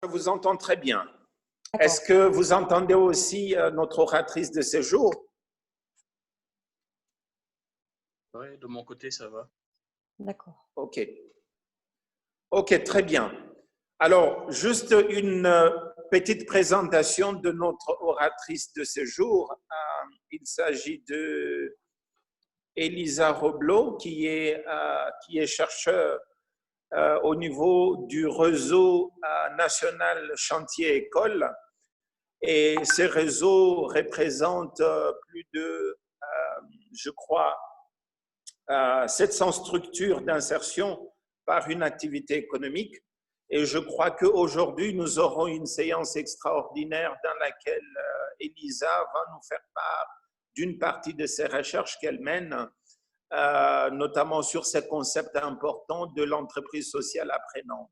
Je vous entends très bien. D'accord. Est-ce que vous entendez aussi notre oratrice de ce jour? Oui, de mon côté, ça va. D'accord. OK. OK, très bien. Alors, juste une petite présentation de notre oratrice de ce jour. Il s'agit de Elisa Roblot, qui est chercheur au niveau du réseau national Chantier École. Et ces réseaux représentent plus de, je crois, 700 structures d'insertion par une activité économique. Et je crois qu'aujourd'hui, nous aurons une séance extraordinaire dans laquelle Elisa va nous faire part d'une partie de ses recherches qu'elle mène, notamment sur ces concepts importants de l'entreprise sociale apprenante.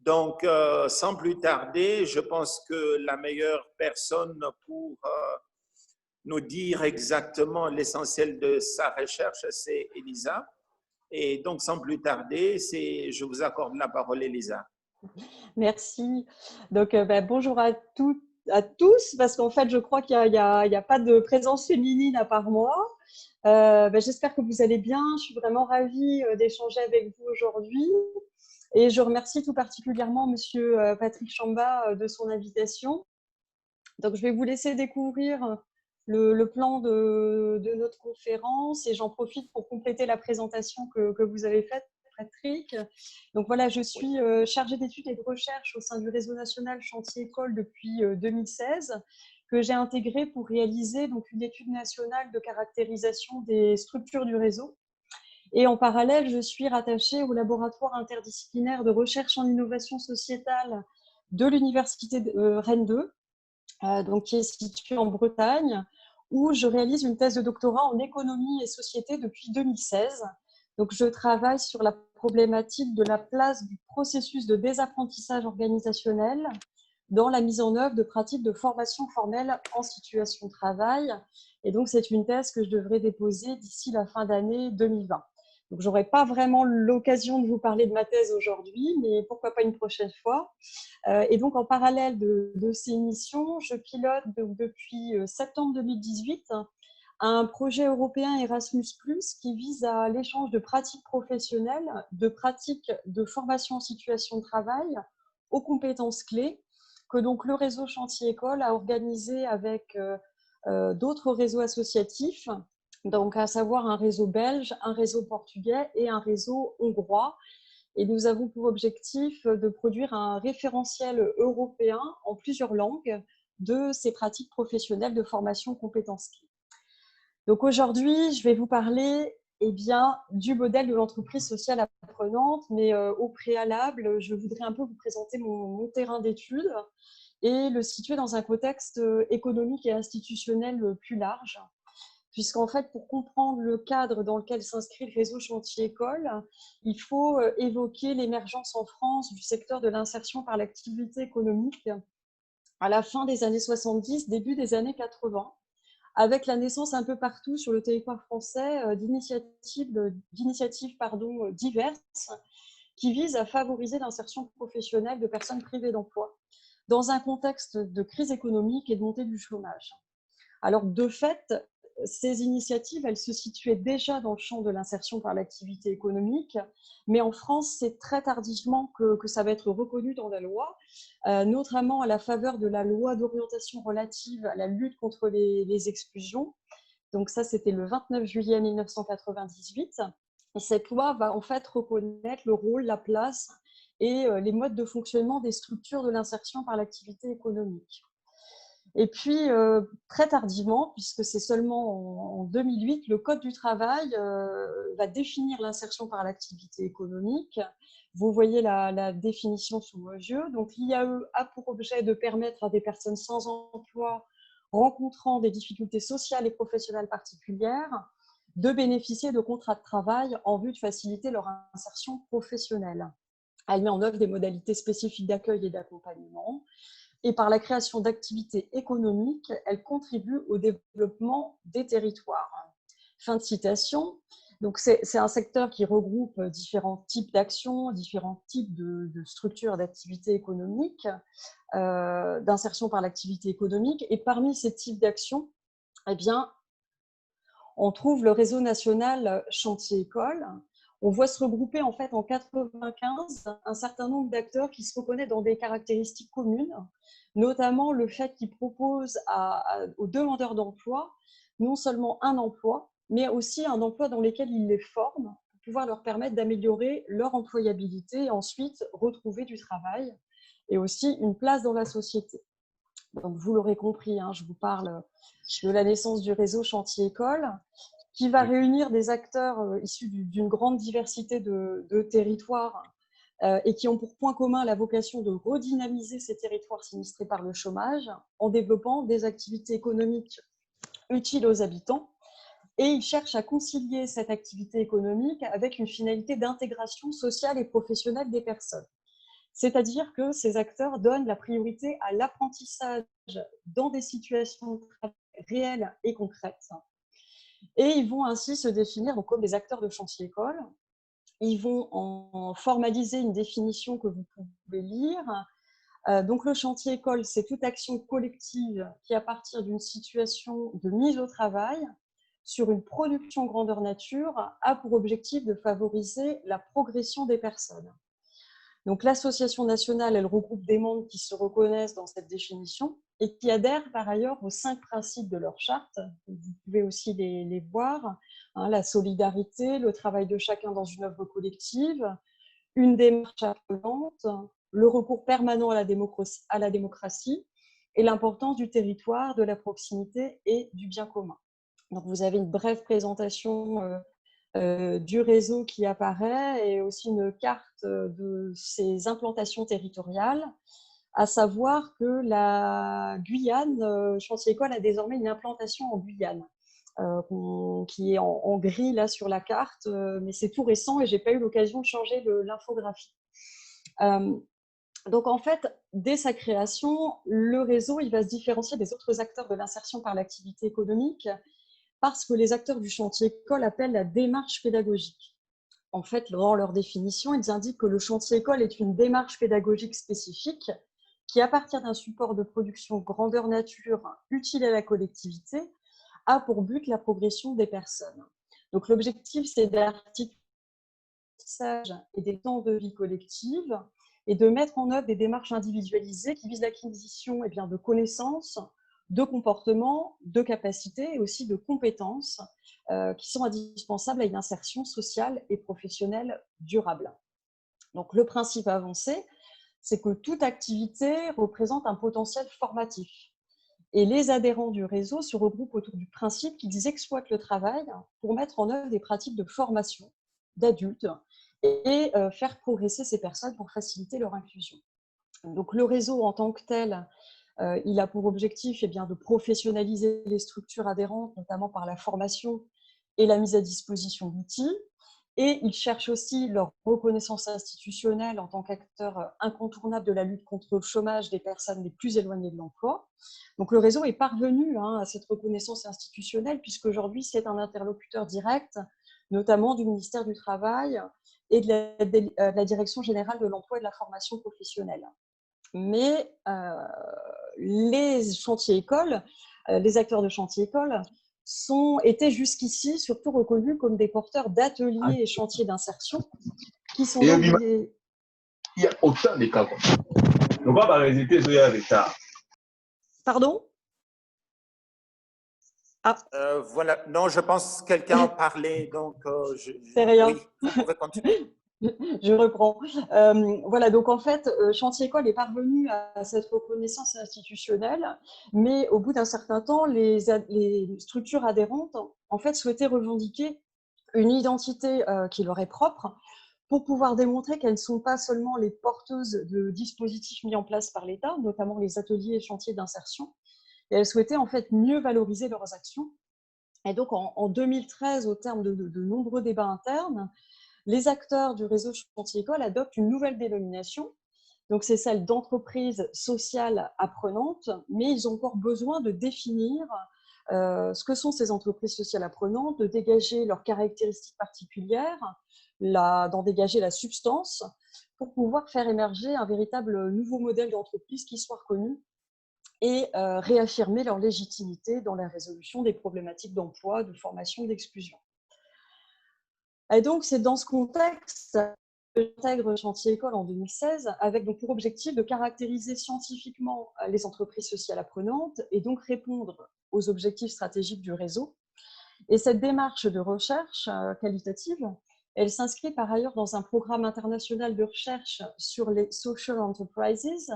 Donc, sans plus tarder, je pense que la meilleure personne pour nous dire exactement l'essentiel de sa recherche, c'est Elisa. Et donc, sans plus tarder, je vous accorde la parole, Elisa. Merci. Donc, bonjour à toutes, à tous, parce qu'en fait, je crois qu'il n'y a pas de présence féminine à part moi. J'espère que vous allez bien. Je suis vraiment ravie d'échanger avec vous aujourd'hui. Et je remercie tout particulièrement Monsieur Patrick Chamba de son invitation. Donc, je vais vous laisser découvrir le plan de notre conférence et j'en profite pour compléter la présentation que vous avez faite, Patrick. Donc voilà, je suis chargée d'études et de recherche au sein du réseau national Chantier École depuis 2016, que j'ai intégré pour réaliser donc, une étude nationale de caractérisation des structures du réseau. Et en parallèle, je suis rattachée au laboratoire interdisciplinaire de recherche en innovation sociétale de l'université Rennes 2, donc qui est située en Bretagne, où je réalise une thèse de doctorat en économie et société depuis 2016. Donc, je travaille sur la problématique de la place du processus de désapprentissage organisationnel dans la mise en œuvre de pratiques de formation formelle en situation de travail. Et donc, c'est une thèse que je devrais déposer d'ici la fin d'année 2020. Donc, je n'aurai pas vraiment l'occasion de vous parler de ma thèse aujourd'hui, mais pourquoi pas une prochaine fois. Et donc, en parallèle de ces missions, je pilote depuis septembre 2018 un projet européen Erasmus+, qui vise à l'échange de pratiques professionnelles, de pratiques de formation en situation de travail aux compétences clés, que donc le réseau Chantier École a organisé avec d'autres réseaux associatifs, donc à savoir un réseau belge, un réseau portugais et un réseau hongrois. Et nous avons pour objectif de produire un référentiel européen en plusieurs langues de ces pratiques professionnelles de formation aux compétences clés. Donc aujourd'hui, je vais vous parler du modèle de l'entreprise sociale apprenante, mais au préalable, je voudrais un peu vous présenter mon terrain d'études et le situer dans un contexte économique et institutionnel plus large. Puisqu'en fait, pour comprendre le cadre dans lequel s'inscrit le réseau Chantier École, il faut évoquer l'émergence en France du secteur de l'insertion par l'activité économique à la fin des années 70, début des années 80, avec la naissance un peu partout sur le territoire français d'initiatives diverses qui visent à favoriser l'insertion professionnelle de personnes privées d'emploi dans un contexte de crise économique et de montée du chômage. Alors, de fait, ces initiatives, elles se situaient déjà dans le champ de l'insertion par l'activité économique, mais en France, c'est très tardivement que ça va être reconnu dans la loi, notamment à la faveur de la loi d'orientation relative à la lutte contre les exclusions. Donc ça, c'était le 29 juillet 1998. Et cette loi va en fait reconnaître le rôle, la place et les modes de fonctionnement des structures de l'insertion par l'activité économique. Et puis, très tardivement, puisque c'est seulement en 2008, le Code du travail va définir l'insertion par l'activité économique. Vous voyez la définition sous vos yeux. Donc, l'IAE a pour objet de permettre à des personnes sans emploi rencontrant des difficultés sociales et professionnelles particulières de bénéficier de contrats de travail en vue de faciliter leur insertion professionnelle. Elle met en œuvre des modalités spécifiques d'accueil et d'accompagnement. Et par la création d'activités économiques, elle contribue au développement des territoires. Fin de citation. Donc, c'est un secteur qui regroupe différents types d'actions, différents types de structures d'activité économique, d'insertion par l'activité économique. Et parmi ces types d'actions, eh bien, on trouve le réseau national Chantier-École. On voit se regrouper en fait en 95 un certain nombre d'acteurs qui se reconnaissent dans des caractéristiques communes, notamment le fait qu'ils proposent aux demandeurs d'emploi non seulement un emploi, mais aussi un emploi dans lequel ils les forment pour pouvoir leur permettre d'améliorer leur employabilité et ensuite retrouver du travail et aussi une place dans la société. Donc, vous l'aurez compris, hein, je vous parle de la naissance du réseau Chantier-École, qui va réunir des acteurs issus d'une grande diversité de territoires et qui ont pour point commun la vocation de redynamiser ces territoires sinistrés par le chômage en développant des activités économiques utiles aux habitants. Et ils cherchent à concilier cette activité économique avec une finalité d'intégration sociale et professionnelle des personnes. C'est-à-dire que ces acteurs donnent la priorité à l'apprentissage dans des situations réelles et concrètes. Et ils vont ainsi se définir donc, comme des acteurs de chantier-école. Ils vont en formaliser une définition que vous pouvez lire. Donc, le chantier-école, c'est toute action collective qui, à partir d'une situation de mise au travail, sur une production grandeur nature, a pour objectif de favoriser la progression des personnes. Donc, l'association nationale, elle regroupe des membres qui se reconnaissent dans cette définition et qui adhèrent par ailleurs aux 5 principes de leur charte. Vous pouvez aussi les voir, hein, la solidarité, le travail de chacun dans une œuvre collective, une démarche appelante, le recours permanent à la démocratie et l'importance du territoire, de la proximité et du bien commun. Donc, vous avez une brève présentation du réseau qui apparaît et aussi une carte de ses implantations territoriales, à savoir que la Guyane, Chantier-École a désormais une implantation en Guyane, qui est en gris là sur la carte, mais c'est tout récent et je n'ai pas eu l'occasion de changer l'infographie. Donc en fait, dès sa création, le réseau il va se différencier des autres acteurs de l'insertion par l'activité économique parce que les acteurs du chantier-école appellent la démarche pédagogique. En fait, dans leur définition, ils indiquent que le chantier-école est une démarche pédagogique spécifique qui, à partir d'un support de production grandeur nature utile à la collectivité, a pour but la progression des personnes. Donc l'objectif, c'est d'articuler et des temps de vie collective et de mettre en œuvre des démarches individualisées qui visent l'acquisition de connaissances, de comportements, de capacités et aussi de compétences qui sont indispensables à une insertion sociale et professionnelle durable. Donc, le principe avancé, c'est que toute activité représente un potentiel formatif. Et les adhérents du réseau se regroupent autour du principe qu'ils exploitent le travail pour mettre en œuvre des pratiques de formation d'adultes et faire progresser ces personnes pour faciliter leur inclusion. Donc, le réseau en tant que tel, il a pour objectif de professionnaliser les structures adhérentes, notamment par la formation et la mise à disposition d'outils. Et il cherche aussi leur reconnaissance institutionnelle en tant qu'acteur incontournable de la lutte contre le chômage des personnes les plus éloignées de l'emploi. Donc le réseau est parvenu à cette reconnaissance institutionnelle puisqu'aujourd'hui c'est un interlocuteur direct, notamment du ministère du Travail et de la Direction générale de l'emploi et de la formation professionnelle. Mais les chantiers-écoles, les acteurs de chantiers-écoles étaient jusqu'ici surtout reconnus comme des porteurs d'ateliers et chantiers d'insertion qui sont donc il y a autant de cas comme ça. Donc, on va résulter sur le retard. Pardon? Voilà, non, je pense que quelqu'un parlait, donc c'est rien. Oui, vous pouvez continuer. Je reprends. Voilà, donc en fait, Chantier-École est parvenu à cette reconnaissance institutionnelle, mais au bout d'un certain temps, les structures adhérentes en fait souhaitaient revendiquer une identité qui leur est propre pour pouvoir démontrer qu'elles ne sont pas seulement les porteuses de dispositifs mis en place par l'État, notamment les ateliers et chantiers d'insertion, et elles souhaitaient en fait mieux valoriser leurs actions. Et donc en 2013, au terme de nombreux débats internes, les acteurs du réseau Chantier-École adoptent une nouvelle dénomination. Donc, c'est celle d'entreprise sociale apprenante, mais ils ont encore besoin de définir ce que sont ces entreprises sociales apprenantes, de dégager leurs caractéristiques particulières, d'en dégager la substance pour pouvoir faire émerger un véritable nouveau modèle d'entreprise qui soit reconnu et réaffirmer leur légitimité dans la résolution des problématiques d'emploi, de formation, d'exclusion. Et donc, c'est dans ce contexte que j'intègre Chantier École en 2016, avec donc pour objectif de caractériser scientifiquement les entreprises sociales apprenantes et donc répondre aux objectifs stratégiques du réseau. Et cette démarche de recherche qualitative, elle s'inscrit par ailleurs dans un programme international de recherche sur les social enterprises.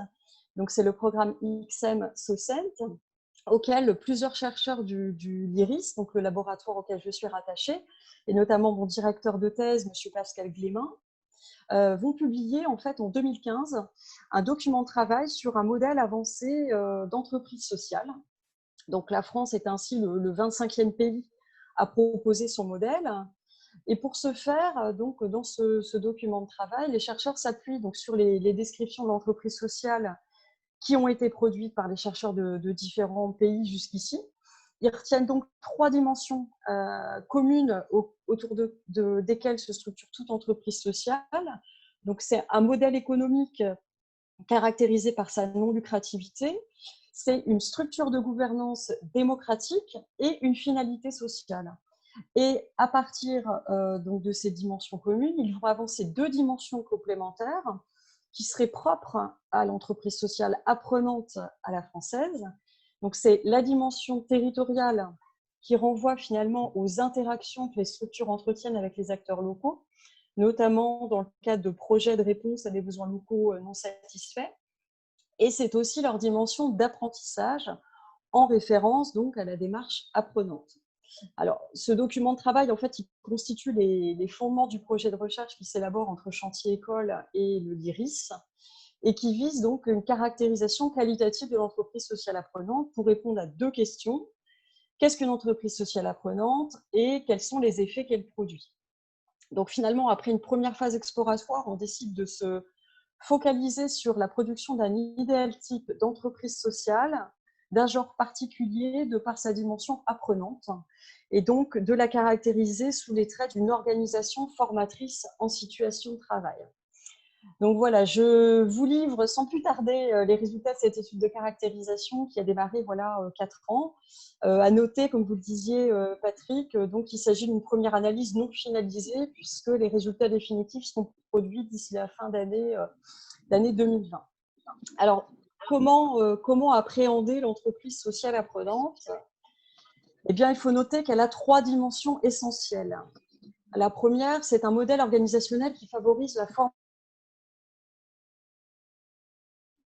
Donc, c'est le programme IXM SOCENT, auquel plusieurs chercheurs du LIRIS, donc le laboratoire auquel je suis rattachée, et notamment mon directeur de thèse, M. Pascal Glémin, vont publier en fait en 2015 un document de travail sur un modèle avancé d'entreprise sociale. Donc, la France est ainsi le 25e pays à proposer son modèle. Et pour ce faire, donc, dans ce document de travail, les chercheurs s'appuient donc sur les descriptions de l'entreprise sociale qui ont été produites par les chercheurs de différents pays jusqu'ici. Ils retiennent donc 3 dimensions communes autour desquelles se structure toute entreprise sociale. Donc, c'est un modèle économique caractérisé par sa non-lucrativité, c'est une structure de gouvernance démocratique et une finalité sociale. Et à partir donc de ces dimensions communes, ils vont avancer 2 dimensions complémentaires qui seraient propres à l'entreprise sociale apprenante à la française. Donc, c'est la dimension territoriale qui renvoie finalement aux interactions que les structures entretiennent avec les acteurs locaux, notamment dans le cadre de projets de réponse à des besoins locaux non satisfaits. Et c'est aussi leur dimension d'apprentissage en référence donc à la démarche apprenante. Alors, ce document de travail, en fait, il constitue les fondements du projet de recherche qui s'élabore entre Chantier École et le LIRIS et qui vise donc une caractérisation qualitative de l'entreprise sociale apprenante pour répondre à 2 questions. Qu'est-ce qu'une entreprise sociale apprenante et quels sont les effets qu'elle produit? Donc, finalement, après une première phase exploratoire, on décide de se focaliser sur la production d'un idéal type d'entreprise sociale d'un genre particulier de par sa dimension apprenante et donc de la caractériser sous les traits d'une organisation formatrice en situation de travail. Donc voilà, je vous livre sans plus tarder les résultats de cette étude de caractérisation qui a démarré voilà 4 ans. À noter, comme vous le disiez Patrick, donc il s'agit d'une première analyse non finalisée puisque les résultats définitifs seront produits d'ici la fin d'année 2020. Alors, comment appréhender l'entreprise sociale apprenante? Eh bien, il faut noter qu'elle a 3 dimensions essentielles. La première, c'est un modèle organisationnel qui favorise la formation,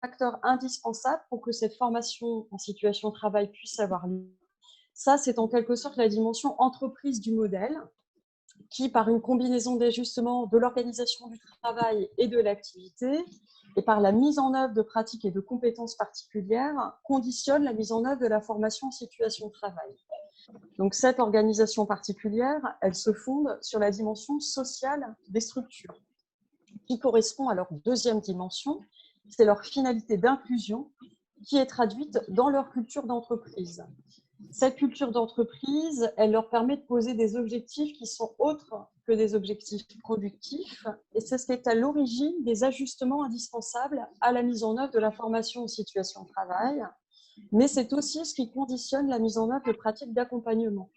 facteur indispensable pour que cette formation en situation de travail puisse avoir lieu. Ça, c'est en quelque sorte la dimension entreprise du modèle, qui, par une combinaison d'ajustements de l'organisation du travail et de l'activité, et par la mise en œuvre de pratiques et de compétences particulières, conditionne la mise en œuvre de la formation en situation de travail. Donc, cette organisation particulière, elle se fonde sur la dimension sociale des structures, qui correspond à leur deuxième dimension, c'est leur finalité d'inclusion, qui est traduite dans leur culture d'entreprise. Cette culture d'entreprise, elle leur permet de poser des objectifs qui sont autres que des objectifs productifs, et c'est ce qui est à l'origine des ajustements indispensables à la mise en œuvre de la formation en situation de travail, mais c'est aussi ce qui conditionne la mise en œuvre de pratiques d'accompagnement.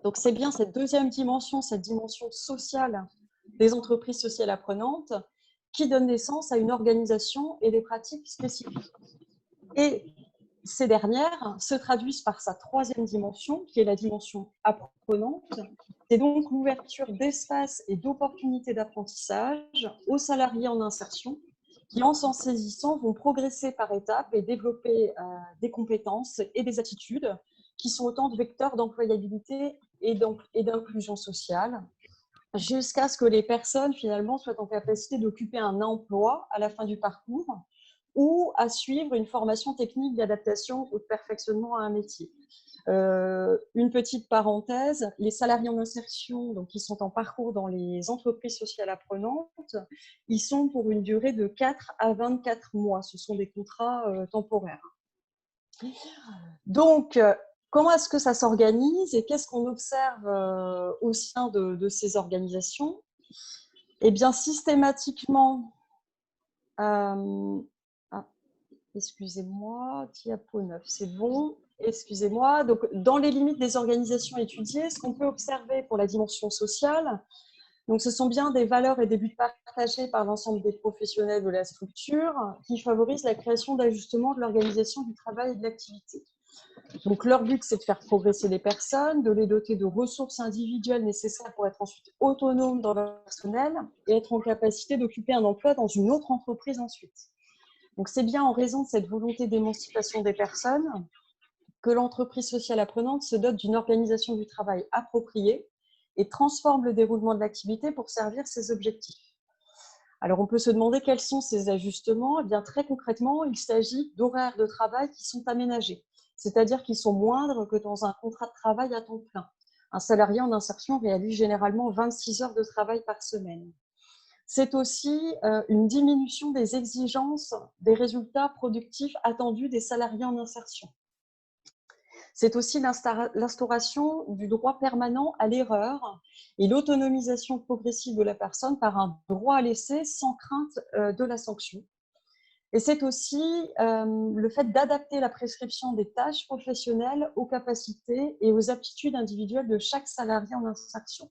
Donc c'est bien cette deuxième dimension, cette dimension sociale des entreprises sociales apprenantes, qui donne naissance à une organisation et des pratiques spécifiques. Et ces dernières se traduisent par sa troisième dimension, qui est la dimension apprenante. C'est donc l'ouverture d'espaces et d'opportunités d'apprentissage aux salariés en insertion, qui, en s'en saisissant, vont progresser par étapes et développer des compétences et des attitudes qui sont autant de vecteurs d'employabilité et d'inclusion sociale, jusqu'à ce que les personnes, finalement, soient en capacité d'occuper un emploi à la fin du parcours ou à suivre une formation technique d'adaptation ou de perfectionnement à un métier. Une petite parenthèse, les salariés en insertion, donc, qui sont en parcours dans les entreprises sociales apprenantes, ils sont pour une durée de 4 à 24 mois. Ce sont des contrats temporaires. Donc, comment est-ce que ça s'organise et qu'est-ce qu'on observe au sein de ces organisations? Eh bien, systématiquement, excusez-moi, diapo 9, c'est bon. Excusez-moi. Donc, dans les limites des organisations étudiées, ce qu'on peut observer pour la dimension sociale, donc ce sont bien des valeurs et des buts partagés par l'ensemble des professionnels de la structure qui favorisent la création d'ajustements de l'organisation du travail et de l'activité. Donc, leur but, c'est de faire progresser les personnes, de les doter de ressources individuelles nécessaires pour être ensuite autonomes dans leur personnel et être en capacité d'occuper un emploi dans une autre entreprise ensuite. Donc, c'est bien en raison de cette volonté d'émancipation des personnes que l'entreprise sociale apprenante se dote d'une organisation du travail appropriée et transforme le déroulement de l'activité pour servir ses objectifs. Alors, on peut se demander quels sont ces ajustements. Eh bien, très concrètement, il s'agit d'horaires de travail qui sont aménagés, c'est-à-dire qu'ils sont moindres que dans un contrat de travail à temps plein. Un salarié en insertion réalise généralement 26 heures de travail par semaine. C'est aussi une diminution des exigences des résultats productifs attendus des salariés en insertion. C'est aussi l'instauration du droit permanent à l'erreur et l'autonomisation progressive de la personne par un droit à l'essai sans crainte de la sanction. Et c'est aussi le fait d'adapter la prescription des tâches professionnelles aux capacités et aux aptitudes individuelles de chaque salarié en insertion.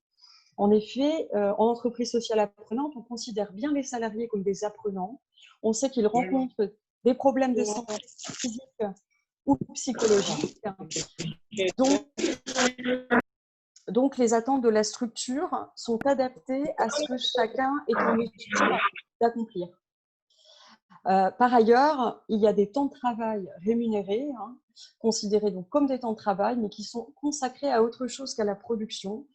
En effet, en entreprise sociale apprenante, on considère bien les salariés comme des apprenants. On sait qu'ils rencontrent des problèmes de santé physique ou psychologique. Donc, les attentes de la structure sont adaptées à ce que chacun est en mesure d'accomplir. Par ailleurs, il y a des temps de travail rémunérés, considérés donc comme des temps de travail, mais qui sont consacrés à autre chose qu'à la production.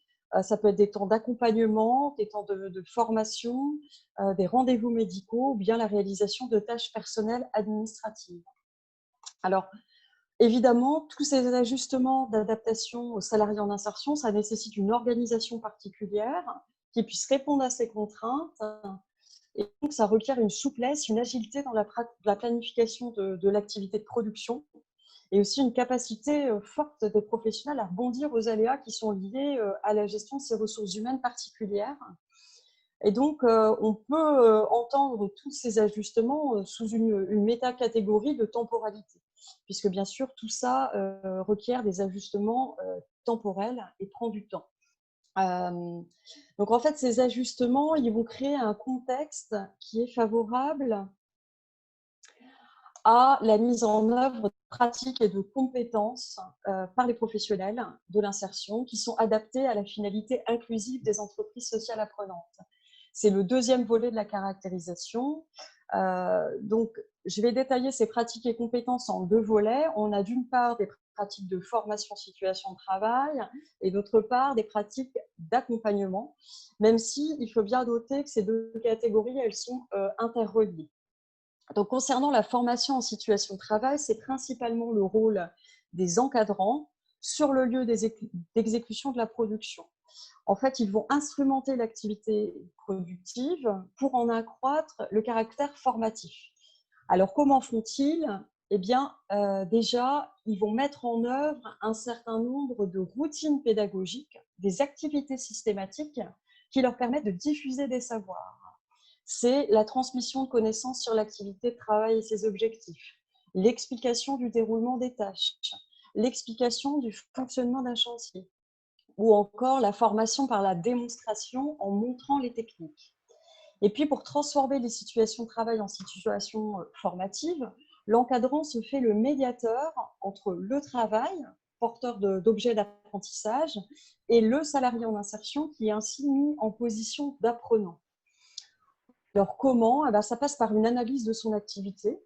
Ça peut être des temps d'accompagnement, des temps de formation, des rendez-vous médicaux ou bien la réalisation de tâches personnelles administratives. Alors, évidemment, tous ces ajustements d'adaptation aux salariés en insertion, ça nécessite une organisation particulière qui puisse répondre à ces contraintes. Et donc, ça requiert une souplesse, une agilité dans la planification de l'activité de production et aussi une capacité forte des professionnels à rebondir aux aléas qui sont liés à la gestion de ces ressources humaines particulières. Et donc, on peut entendre tous ces ajustements sous une méta-catégorie de temporalité, puisque bien sûr, tout ça requiert des ajustements temporels et prend du temps. Donc, en fait, ces ajustements, ils vont créer un contexte qui est favorable à la mise en œuvre de pratiques et de compétences par les professionnels de l'insertion qui sont adaptés à la finalité inclusive des entreprises sociales apprenantes. C'est le deuxième volet de la caractérisation. Donc, je vais détailler ces pratiques et compétences en deux volets. On a d'une part des pratiques de formation situation de travail et d'autre part des pratiques d'accompagnement, même si il faut bien noter que ces deux catégories, elles sont interreliées. Donc, concernant la formation en situation de travail, c'est principalement le rôle des encadrants sur le lieu d'exécution de la production. En fait, ils vont instrumenter l'activité productive pour en accroître le caractère formatif. Alors, comment font-ils ? Eh bien, déjà, ils vont mettre en œuvre un certain nombre de routines pédagogiques, des activités systématiques qui leur permettent de diffuser des savoirs. C'est la transmission de connaissances sur l'activité de travail et ses objectifs, l'explication du déroulement des tâches, l'explication du fonctionnement d'un chantier, ou encore la formation par la démonstration en montrant les techniques. Et puis, pour transformer les situations de travail en situations formatives, l'encadrant se fait le médiateur entre le travail, porteur d'objets d'apprentissage, et le salarié en insertion qui est ainsi mis en position d'apprenant. Alors, comment ? Ça passe par une analyse de son activité.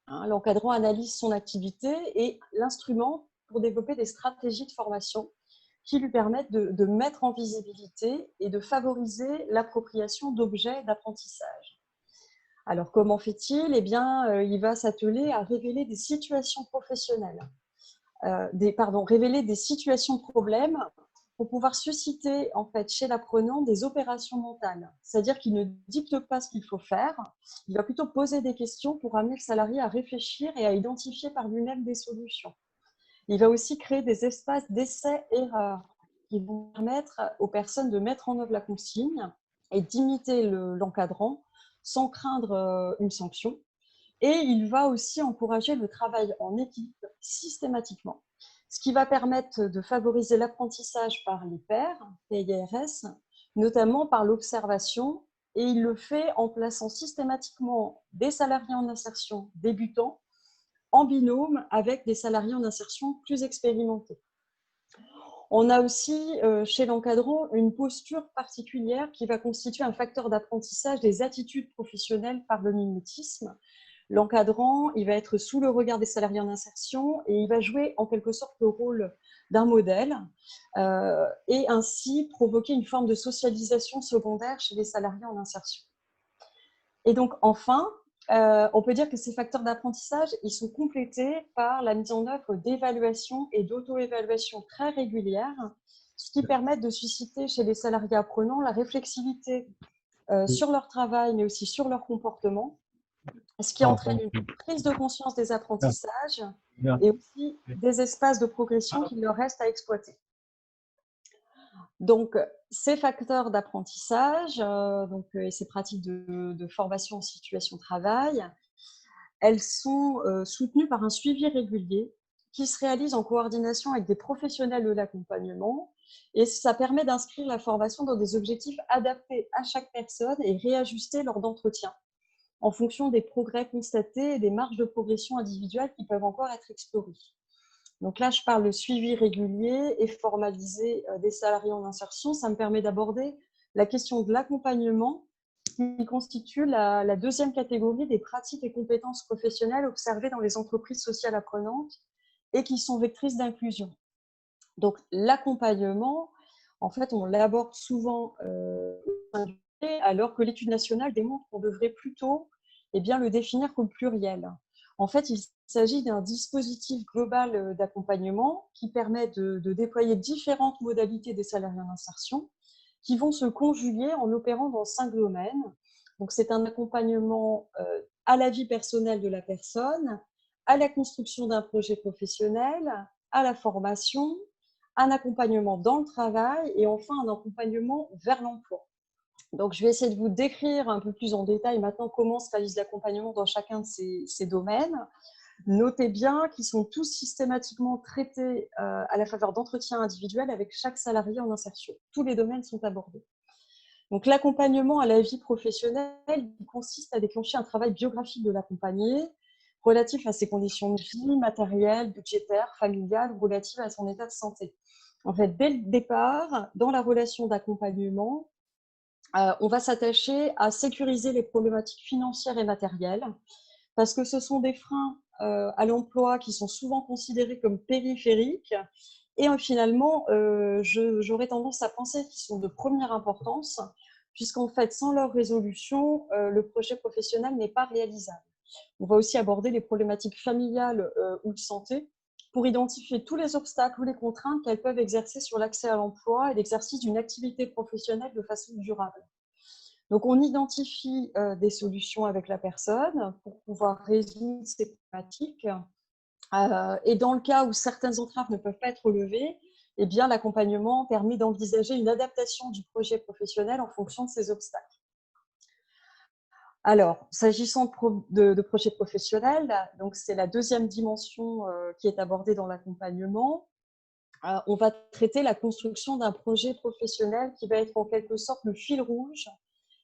L'encadrant analyse son activité et l'instrument pour développer des stratégies de formation qui lui permettent de mettre en visibilité et de favoriser l'appropriation d'objets d'apprentissage. Alors, comment fait-il ? Eh bien, il va s'atteler à révéler des situations professionnelles, révéler des situations de problèmes pour pouvoir susciter en fait, chez l'apprenant des opérations mentales. C'est-à-dire qu'il ne dicte pas ce qu'il faut faire, il va plutôt poser des questions pour amener le salarié à réfléchir et à identifier par lui-même des solutions. Il va aussi créer des espaces d'essais-erreurs qui vont permettre aux personnes de mettre en œuvre la consigne et d'imiter l'encadrant sans craindre une sanction. Et il va aussi encourager le travail en équipe systématiquement, ce qui va permettre de favoriser l'apprentissage par les pairs, PIRS, notamment par l'observation. Et il le fait en plaçant systématiquement des salariés en insertion débutants en binôme avec des salariés en insertion plus expérimentés. On a aussi chez l'encadrant une posture particulière qui va constituer un facteur d'apprentissage des attitudes professionnelles par le mimétisme. L'encadrant, il va être sous le regard des salariés en insertion et il va jouer en quelque sorte le rôle d'un modèle et ainsi provoquer une forme de socialisation secondaire chez les salariés en insertion. Et donc enfin, on peut dire que ces facteurs d'apprentissage, ils sont complétés par la mise en œuvre d'évaluations et d'auto-évaluations très régulières, ce qui permet de susciter chez les salariés apprenants la réflexivité sur leur travail, mais aussi sur leur comportement, ce qui entraîne une prise de conscience des apprentissages et aussi des espaces de progression qu'il leur reste à exploiter. Donc, ces facteurs d'apprentissage et ces pratiques de formation en situation de travail, elles sont soutenues par un suivi régulier qui se réalise en coordination avec des professionnels de l'accompagnement et ça permet d'inscrire la formation dans des objectifs adaptés à chaque personne et réajustés lors d'entretiens en fonction des progrès constatés et des marges de progression individuelles qui peuvent encore être explorées. Donc là, je parle de suivi régulier et formalisé des salariés en insertion. Ça me permet d'aborder la question de l'accompagnement qui constitue la deuxième catégorie des pratiques et compétences professionnelles observées dans les entreprises sociales apprenantes et qui sont vectrices d'inclusion. Donc l'accompagnement, en fait, on l'aborde souvent alors que l'étude nationale démontre qu'on devrait plutôt le définir comme pluriel. En fait, il s'agit d'un dispositif global d'accompagnement qui permet de déployer différentes modalités des salariés en insertion qui vont se conjuguer en opérant dans 5 domaines. Donc, c'est un accompagnement à la vie personnelle de la personne, à la construction d'un projet professionnel, à la formation, un accompagnement dans le travail et enfin un accompagnement vers l'emploi. Donc, je vais essayer de vous décrire un peu plus en détail maintenant comment se réalise l'accompagnement dans chacun de ces domaines. Notez bien qu'ils sont tous systématiquement traités à la faveur d'entretiens individuels avec chaque salarié en insertion. Tous les domaines sont abordés. Donc, l'accompagnement à la vie professionnelle il consiste à déclencher un travail biographique de l'accompagné relatif à ses conditions de vie, matérielles, budgétaires, familiales ou relatives à son état de santé. En fait, dès le départ, dans la relation d'accompagnement, on va s'attacher à sécuriser les problématiques financières et matérielles parce que ce sont des freins à l'emploi qui sont souvent considérés comme périphériques et finalement, j'aurais tendance à penser qu'ils sont de première importance puisqu'en fait, sans leur résolution, le projet professionnel n'est pas réalisable. On va aussi aborder les problématiques familiales ou de santé pour identifier tous les obstacles ou les contraintes qu'elles peuvent exercer sur l'accès à l'emploi et l'exercice d'une activité professionnelle de façon durable. Donc, on identifie des solutions avec la personne pour pouvoir résoudre ces problématiques. Et dans le cas où certaines entraves ne peuvent pas être levées, eh bien, l'accompagnement permet d'envisager une adaptation du projet professionnel en fonction de ces obstacles. Alors, s'agissant de projets professionnels, donc c'est la deuxième dimension qui est abordée dans l'accompagnement. On va traiter la construction d'un projet professionnel qui va être en quelque sorte le fil rouge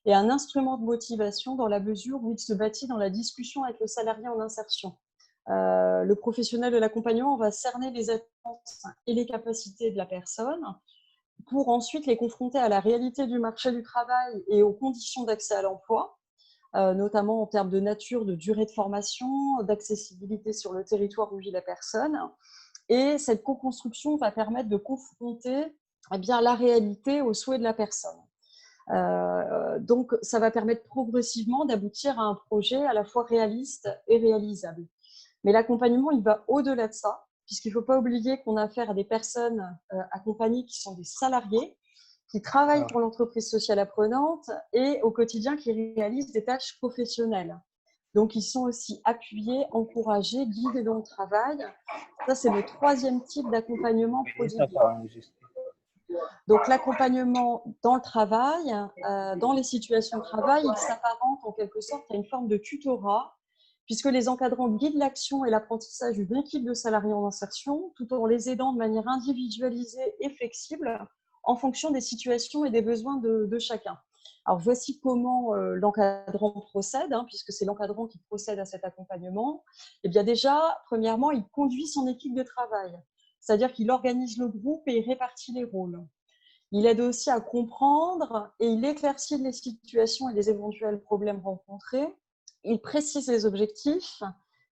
et un instrument de motivation dans la mesure où il se bâtit dans la discussion avec le salarié en insertion. Le professionnel de l'accompagnement va cerner les attentes et les capacités de la personne pour ensuite les confronter à la réalité du marché du travail et aux conditions d'accès à l'emploi, notamment en termes de nature, de durée de formation, d'accessibilité sur le territoire où vit la personne. Et cette co-construction va permettre de confronter la réalité aux souhaits de la personne. Donc, ça va permettre progressivement d'aboutir à un projet à la fois réaliste et réalisable. Mais l'accompagnement, il va au-delà de ça, puisqu'il ne faut pas oublier qu'on a affaire à des personnes accompagnées qui sont des salariés, qui travaillent pour l'entreprise sociale apprenante et au quotidien qui réalisent des tâches professionnelles. Donc, ils sont aussi appuyés, encouragés, guidés dans le travail. Ça, c'est le troisième type d'accompagnement prodigué. Donc, l'accompagnement dans le travail, dans les situations de travail, il s'apparente en quelque sorte à une forme de tutorat, puisque les encadrants guident l'action et l'apprentissage d'une équipe de salariés en insertion, tout en les aidant de manière individualisée et flexible en fonction des situations et des besoins de chacun. Alors, voici comment l'encadrant procède, puisque c'est l'encadrant qui procède à cet accompagnement. Eh bien déjà, premièrement, il conduit son équipe de travail, c'est-à-dire qu'il organise le groupe et il répartit les rôles. Il aide aussi à comprendre et il éclaircit les situations et les éventuels problèmes rencontrés. Il précise les objectifs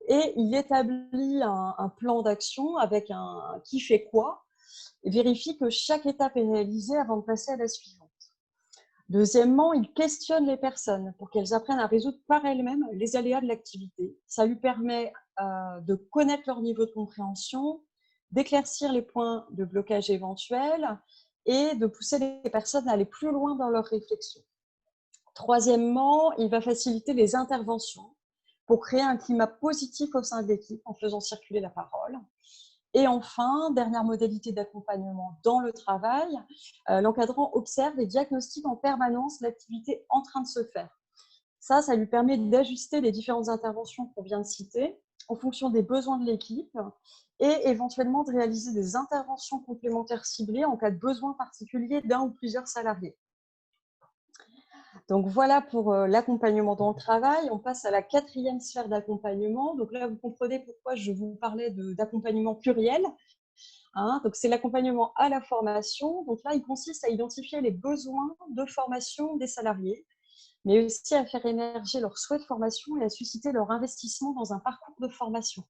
et il établit un plan d'action avec un qui fait quoi et vérifie que chaque étape est réalisée avant de passer à la suivante. Deuxièmement, il questionne les personnes pour qu'elles apprennent à résoudre par elles-mêmes les aléas de l'activité. Ça lui permet de connaître leur niveau de compréhension, d'éclaircir les points de blocage éventuels et de pousser les personnes à aller plus loin dans leur réflexion. Troisièmement, il va faciliter les interventions pour créer un climat positif au sein de l'équipe en faisant circuler la parole. Et enfin, dernière modalité d'accompagnement dans le travail, l'encadrant observe et diagnostique en permanence l'activité en train de se faire. Ça lui permet d'ajuster les différentes interventions qu'on vient de citer en fonction des besoins de l'équipe et éventuellement de réaliser des interventions complémentaires ciblées en cas de besoin particulier d'un ou plusieurs salariés. Donc voilà pour l'accompagnement dans le travail. On passe à la quatrième sphère d'accompagnement. Donc là, vous comprenez pourquoi je vous parlais d'accompagnement pluriel. Donc c'est l'accompagnement à la formation. Donc là, il consiste à identifier les besoins de formation des salariés, mais aussi à faire émerger leurs souhaits de formation et à susciter leur investissement dans un parcours de formation.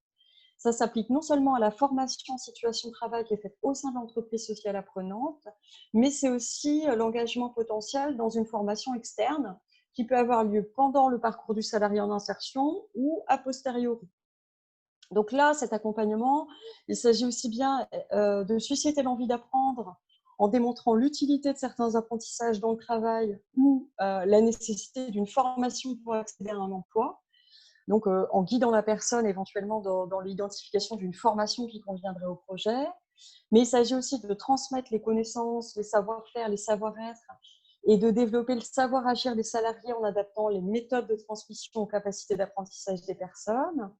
Ça s'applique non seulement à la formation en situation de travail qui est faite au sein de l'entreprise sociale apprenante, mais c'est aussi l'engagement potentiel dans une formation externe qui peut avoir lieu pendant le parcours du salarié en insertion ou a posteriori. Donc là, cet accompagnement, il s'agit aussi bien de susciter l'envie d'apprendre en démontrant l'utilité de certains apprentissages dans le travail ou la nécessité d'une formation pour accéder à un emploi. Donc, en guidant la personne éventuellement dans l'identification d'une formation qui conviendrait au projet. Mais il s'agit aussi de transmettre les connaissances, les savoir-faire, les savoir-être et de développer le savoir-agir des salariés en adaptant les méthodes de transmission aux capacités d'apprentissage des personnes.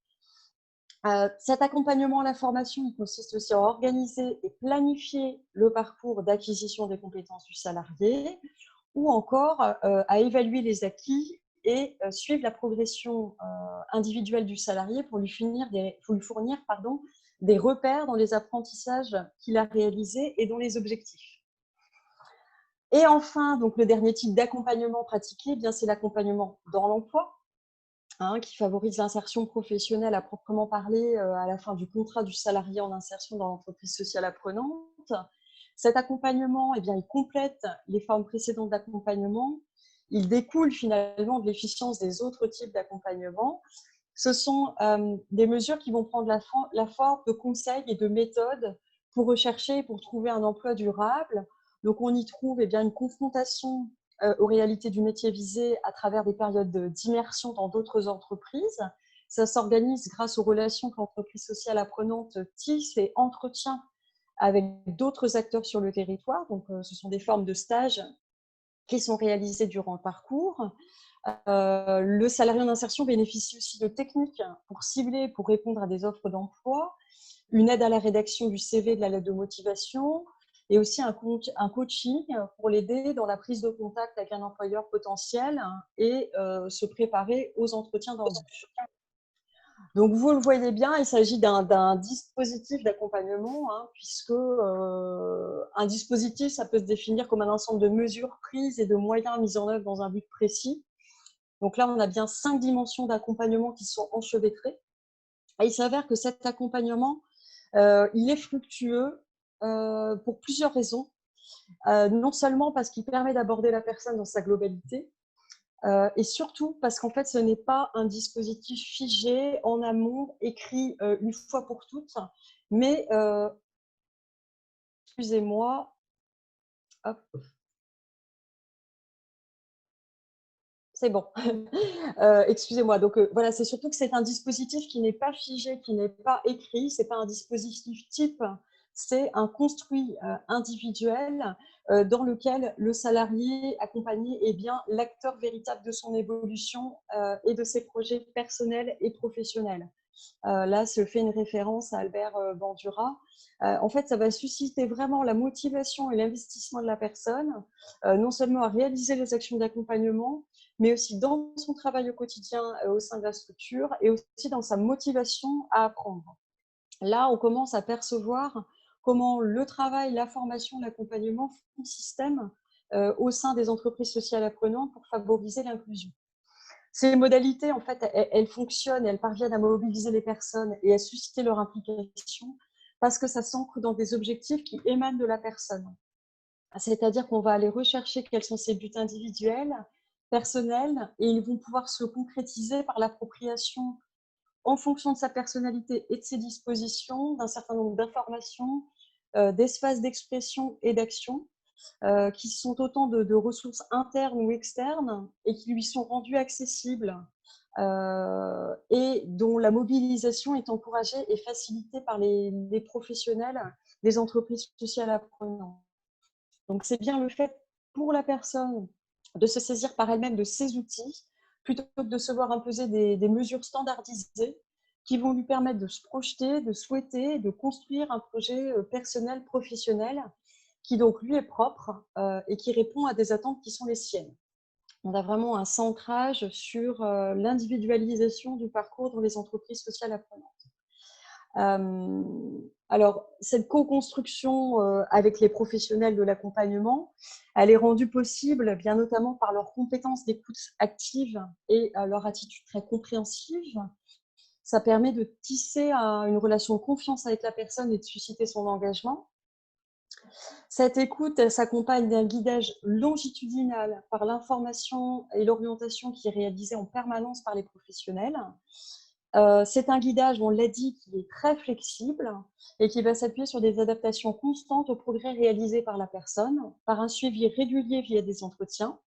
Cet accompagnement à la formation, il consiste aussi à organiser et planifier le parcours d'acquisition des compétences du salarié ou encore à évaluer les acquis et suivre la progression individuelle du salarié pour lui fournir des repères dans les apprentissages qu'il a réalisés et dans les objectifs. Et enfin, donc, le dernier type d'accompagnement pratiqué, c'est l'accompagnement dans l'emploi, qui favorise l'insertion professionnelle à proprement parler à la fin du contrat du salarié en insertion dans l'entreprise sociale apprenante. Cet accompagnement, il complète les formes précédentes d'accompagnement. Il découle finalement de l'efficience des autres types d'accompagnement. Ce sont des mesures qui vont prendre la forme de conseils et de méthodes pour rechercher et pour trouver un emploi durable. Donc, on y trouve une confrontation aux réalités du métier visé à travers des périodes d'immersion dans d'autres entreprises. Ça s'organise grâce aux relations que l'entreprise sociale apprenante tisse et entretient avec d'autres acteurs sur le territoire. Donc, ce sont des formes de stages qui sont réalisées durant le parcours. Le salarié en insertion bénéficie aussi de techniques pour cibler, pour répondre à des offres d'emploi, une aide à la rédaction du CV, de la lettre de motivation, et aussi un coaching pour l'aider dans la prise de contact avec un employeur potentiel et se préparer aux entretiens d'embauche. Donc, vous le voyez bien, il s'agit d'un dispositif d'accompagnement, puisque un dispositif, ça peut se définir comme un ensemble de mesures prises et de moyens mis en œuvre dans un but précis. Donc là, on a bien 5 dimensions d'accompagnement qui sont enchevêtrées. Et il s'avère que cet accompagnement, il est fructueux pour plusieurs raisons. Non seulement parce qu'il permet d'aborder la personne dans sa globalité, et surtout parce qu'en fait, ce n'est pas un dispositif figé en amont, écrit une fois pour toutes, mais, excusez-moi, hop, C'est bon. Excusez-moi. Donc, voilà, c'est surtout que c'est un dispositif qui n'est pas figé, qui n'est pas écrit. Ce n'est pas un dispositif type. C'est un construit individuel dans lequel le salarié accompagné est bien l'acteur véritable de son évolution et de ses projets personnels et professionnels. Là, se fait une référence à Albert Bandura. En fait, ça va susciter vraiment la motivation et l'investissement de la personne, non seulement à réaliser les actions d'accompagnement, mais aussi dans son travail au quotidien au sein de la structure et aussi dans sa motivation à apprendre. Là, on commence à percevoir comment le travail, la formation, l'accompagnement font système au sein des entreprises sociales apprenantes pour favoriser l'inclusion. Ces modalités, en fait, elles fonctionnent, elles parviennent à mobiliser les personnes et à susciter leur implication parce que ça s'ancre dans des objectifs qui émanent de la personne. C'est-à-dire qu'on va aller rechercher quels sont ses buts individuels, personnels, et ils vont pouvoir se concrétiser par l'appropriation en fonction de sa personnalité et de ses dispositions, d'un certain nombre d'informations, d'espaces d'expression et d'action, qui sont autant de ressources internes ou externes et qui lui sont rendues accessibles et dont la mobilisation est encouragée et facilitée par les professionnels des entreprises sociales apprenantes. Donc, c'est bien le fait pour la personne de se saisir par elle-même de ces outils plutôt que de se voir imposer des mesures standardisées qui vont lui permettre de se projeter, de souhaiter, de construire un projet personnel, professionnel qui donc lui est propre et qui répond à des attentes qui sont les siennes. On a vraiment un centrage sur l'individualisation du parcours dans les entreprises sociales apprenantes. Alors, cette co-construction avec les professionnels de l'accompagnement, elle est rendue possible bien notamment par leurs compétences d'écoute active et leur attitude très compréhensive. Ça permet de tisser une relation de confiance avec la personne et de susciter son engagement. Cette écoute s'accompagne d'un guidage longitudinal par l'information et l'orientation qui est réalisée en permanence par les professionnels. C'est un guidage, on l'a dit, qui est très flexible et qui va s'appuyer sur des adaptations constantes aux progrès réalisés par la personne, par un suivi régulier via des entretiens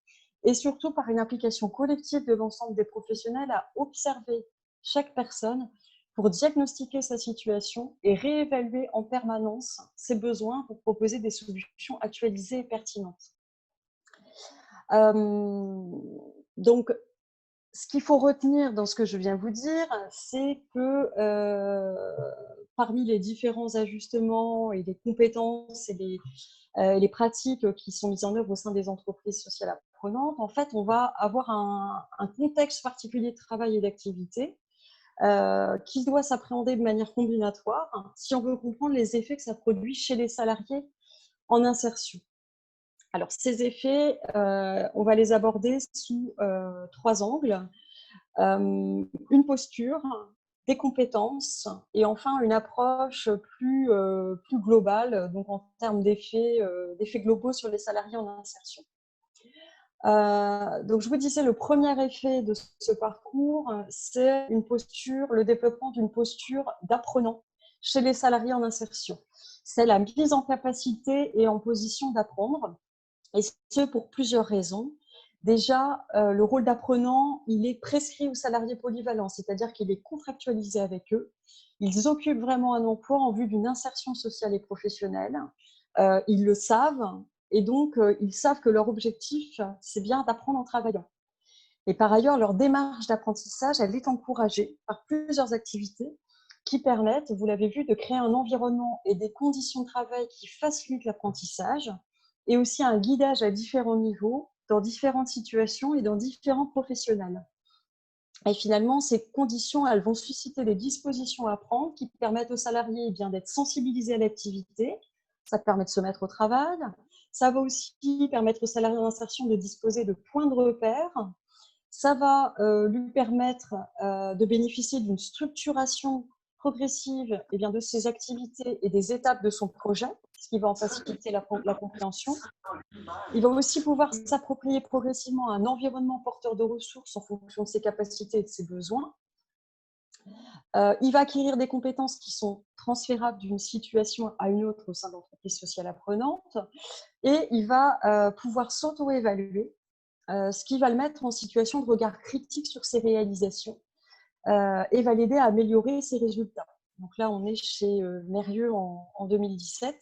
et surtout par une implication collective de l'ensemble des professionnels à observer chaque personne pour diagnostiquer sa situation et réévaluer en permanence ses besoins pour proposer des solutions actualisées et pertinentes. Donc, ce qu'il faut retenir dans ce que je viens vous dire, c'est que parmi les différents ajustements et les compétences et les pratiques qui sont mises en œuvre au sein des entreprises sociales apprenantes, en fait, on va avoir un contexte particulier de travail et d'activité qui doit s'appréhender de manière combinatoire si on veut comprendre les effets que ça produit chez les salariés en insertion. Alors, ces effets, on va les aborder sous 3 angles. Une posture, des compétences et enfin une approche plus globale, donc en termes d'effets globaux sur les salariés en insertion. Donc, je vous disais, le premier effet de ce parcours, c'est une posture, le développement d'une posture d'apprenant chez les salariés en insertion. C'est la mise en capacité et en position d'apprendre, et ce pour plusieurs raisons. Déjà, le rôle d'apprenant, il est prescrit aux salariés polyvalents, c'est-à-dire qu'il est contractualisé avec eux. Ils occupent vraiment un emploi en vue d'une insertion sociale et professionnelle. Ils le savent. Et donc, ils savent que leur objectif, c'est bien d'apprendre en travaillant. Et par ailleurs, leur démarche d'apprentissage, elle est encouragée par plusieurs activités qui permettent, vous l'avez vu, de créer un environnement et des conditions de travail qui facilitent l'apprentissage et aussi un guidage à différents niveaux, dans différentes situations et dans différents professionnels. Et finalement, ces conditions, elles vont susciter des dispositions à prendre qui permettent aux salariés d'être sensibilisés à l'activité. Ça permet de se mettre au travail. Ça va aussi permettre aux salariés en insertion de disposer de points de repère. Ça va lui permettre de bénéficier d'une structuration progressive de ses activités et des étapes de son projet, ce qui va en faciliter la compréhension. Il va aussi pouvoir s'approprier progressivement un environnement porteur de ressources en fonction de ses capacités et de ses besoins. Il va acquérir des compétences qui sont transférables d'une situation à une autre au sein d'entreprises sociales apprenantes et il va pouvoir s'auto-évaluer ce qui va le mettre en situation de regard critique sur ses réalisations et va l'aider à améliorer ses résultats. Donc là, on est chez Mérieux en 2017.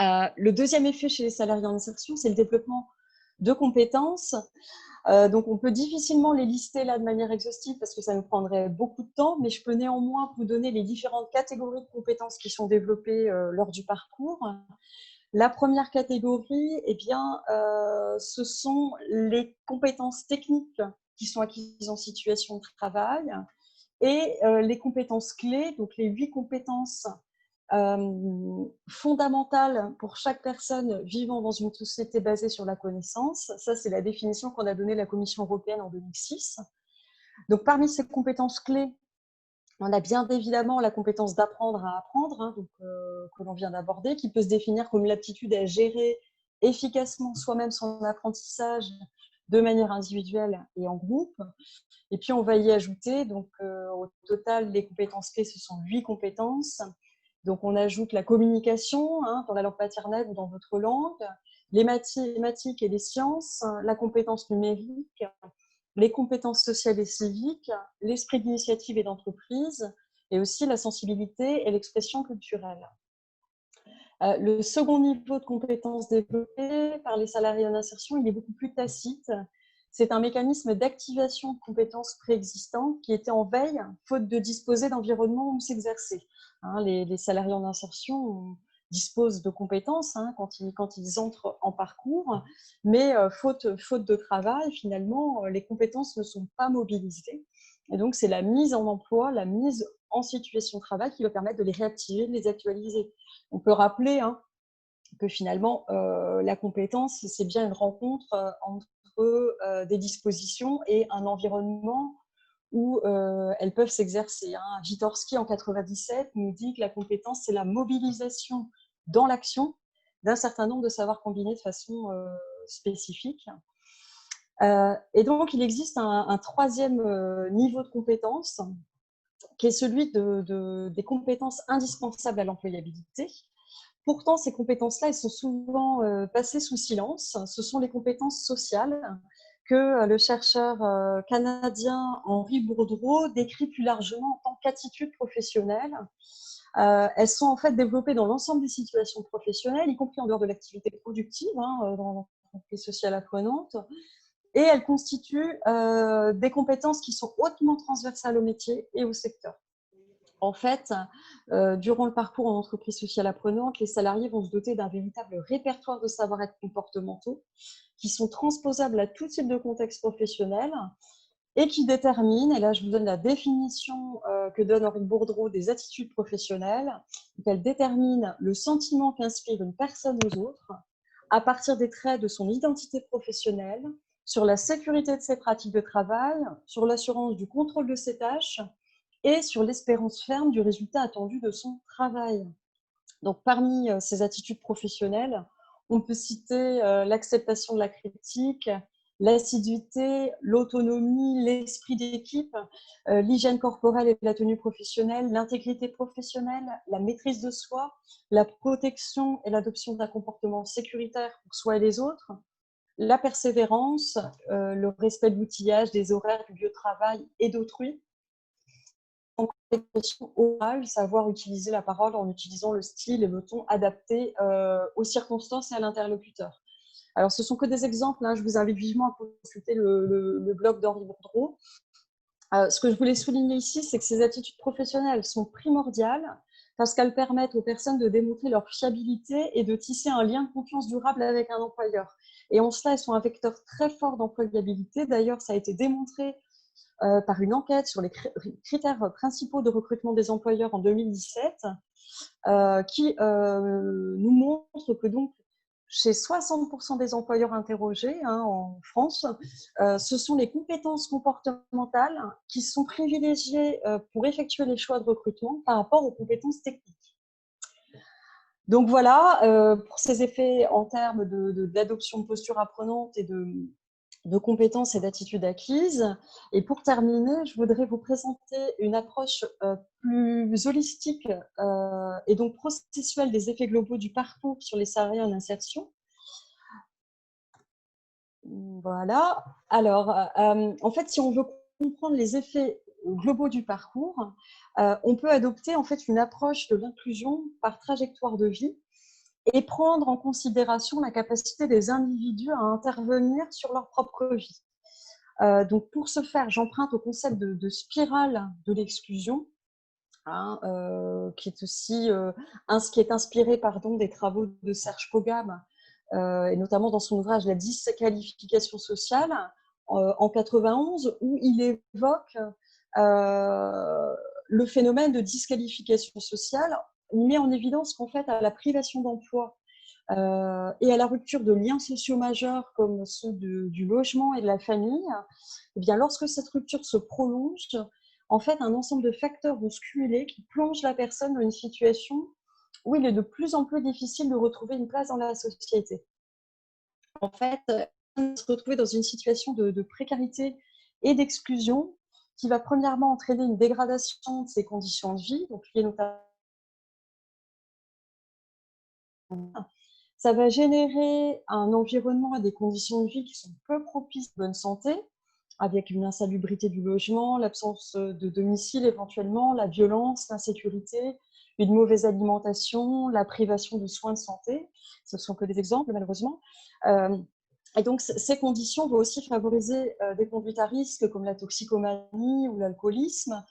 Le deuxième effet chez les salariés en insertion, c'est le développement de compétences. Donc, on peut difficilement les lister là de manière exhaustive parce que ça nous prendrait beaucoup de temps, mais je peux néanmoins vous donner les différentes catégories de compétences qui sont développées lors du parcours. La première catégorie, eh bien, ce sont les compétences techniques qui sont acquises en situation de travail et les compétences clés, donc les 8 compétences fondamentale pour chaque personne vivant dans une société basée sur la connaissance. Ça, c'est la définition qu'on a donnée la Commission européenne en 2006. Donc, parmi ces compétences clés, on a bien évidemment la compétence d'apprendre à apprendre, hein, donc, que l'on vient d'aborder, qui peut se définir comme l'aptitude à gérer efficacement soi-même son apprentissage de manière individuelle et en groupe. Et puis, on va y ajouter, donc, au total, les compétences clés, ce sont 8 compétences. Donc, on ajoute la communication hein, dans la langue maternelle ou dans votre langue, les mathématiques et les sciences, la compétence numérique, les compétences sociales et civiques, l'esprit d'initiative et d'entreprise, et aussi la sensibilité et l'expression culturelle. Le second niveau de compétences développé par les salariés en insertion, il est beaucoup plus tacite. C'est un mécanisme d'activation de compétences préexistantes qui étaient en veille, faute de disposer d'environnement où s'exercer. Hein, les salariés en insertion disposent de compétences hein, quand ils entrent en parcours, mais faute de travail, finalement, les compétences ne sont pas mobilisées. Et donc, c'est la mise en emploi, la mise en situation de travail qui va permettre de les réactiver, de les actualiser. On peut rappeler hein, que finalement, la compétence, c'est bien une rencontre entre des dispositions et un environnement où elles peuvent s'exercer. Hein. Vygotsky, en 1997, nous dit que la compétence, c'est la mobilisation dans l'action d'un certain nombre de savoirs combinés de façon spécifique. Et donc, il existe un troisième niveau de compétence qui est celui des compétences indispensables à l'employabilité. Pourtant, ces compétences-là, elles sont souvent passées sous silence. Ce sont les compétences sociales que le chercheur canadien Henri Bourdreau décrit plus largement en tant qu'attitude professionnelle. Elles sont en fait développées dans l'ensemble des situations professionnelles, y compris en dehors de l'activité productive, hein, dans l'entreprise sociale apprenante. Et elles constituent des compétences qui sont hautement transversales au métier et au secteur. En fait, durant le parcours en entreprise sociale apprenante, les salariés vont se doter d'un véritable répertoire de savoir-être comportementaux qui sont transposables à tout type de contexte professionnel et qui déterminent, et là je vous donne la définition que donne Henri Bourdreau des attitudes professionnelles, qu'elle détermine le sentiment qu'inspire une personne aux autres à partir des traits de son identité professionnelle, sur la sécurité de ses pratiques de travail, sur l'assurance du contrôle de ses tâches, et sur l'espérance ferme du résultat attendu de son travail. Donc, parmi ces attitudes professionnelles, on peut citer l'acceptation de la critique, l'assiduité, l'autonomie, l'esprit d'équipe, l'hygiène corporelle et la tenue professionnelle, l'intégrité professionnelle, la maîtrise de soi, la protection et l'adoption d'un comportement sécuritaire pour soi et les autres, la persévérance, le respect de l'outillage, des horaires, du lieu de travail et d'autrui, l'expression orale, savoir utiliser la parole en utilisant le style et le ton adapté aux circonstances et à l'interlocuteur. Alors, ce ne sont que des exemples, hein, je vous invite vivement à consulter le blog d'Henri Bourdreau. Ce que je voulais souligner ici, c'est que ces attitudes professionnelles sont primordiales parce qu'elles permettent aux personnes de démontrer leur fiabilité et de tisser un lien de confiance durable avec un employeur. Et en cela, elles sont un vecteur très fort d'employabilité. D'ailleurs, ça a été démontré par une enquête sur les critères principaux de recrutement des employeurs en 2017, qui nous montre que donc chez 60% des employeurs interrogés hein, en France, ce sont les compétences comportementales qui sont privilégiées pour effectuer les choix de recrutement par rapport aux compétences techniques. Donc voilà, pour ces effets en termes d'adoption de posture apprenante et de compétences et d'attitudes acquises. Et pour terminer, je voudrais vous présenter une approche plus holistique et donc processuelle des effets globaux du parcours sur les salariés en insertion. Voilà. Alors, en fait, si on veut comprendre les effets globaux du parcours, on peut adopter en fait une approche de l'inclusion par trajectoire de vie et prendre en considération la capacité des individus à intervenir sur leur propre vie. Donc, pour ce faire, j'emprunte au concept de spirale de l'exclusion, hein, qui est aussi qui est inspiré des travaux de Serge Pogam, et notamment dans son ouvrage La disqualification sociale en 91, où il évoque le phénomène de disqualification sociale. Il met en évidence qu'en fait, à la privation d'emploi et à la rupture de liens sociaux majeurs comme ceux du logement et de la famille, eh bien, lorsque cette rupture se prolonge, en fait, un ensemble de facteurs vont se cumuler qui plongent la personne dans une situation où il est de plus en plus difficile de retrouver une place dans la société. En fait, se retrouver dans une situation de précarité et d'exclusion qui va premièrement entraîner une dégradation de ses conditions de vie, donc liées notamment. Ça va générer un environnement et des conditions de vie qui sont peu propices à la bonne santé, avec une insalubrité du logement, l'absence de domicile éventuellement, la violence, l'insécurité, une mauvaise alimentation, la privation de soins de santé. Ce ne sont que des exemples, malheureusement. Et donc, ces conditions vont aussi favoriser des conduites à risque comme la toxicomanie ou l'alcoolisme,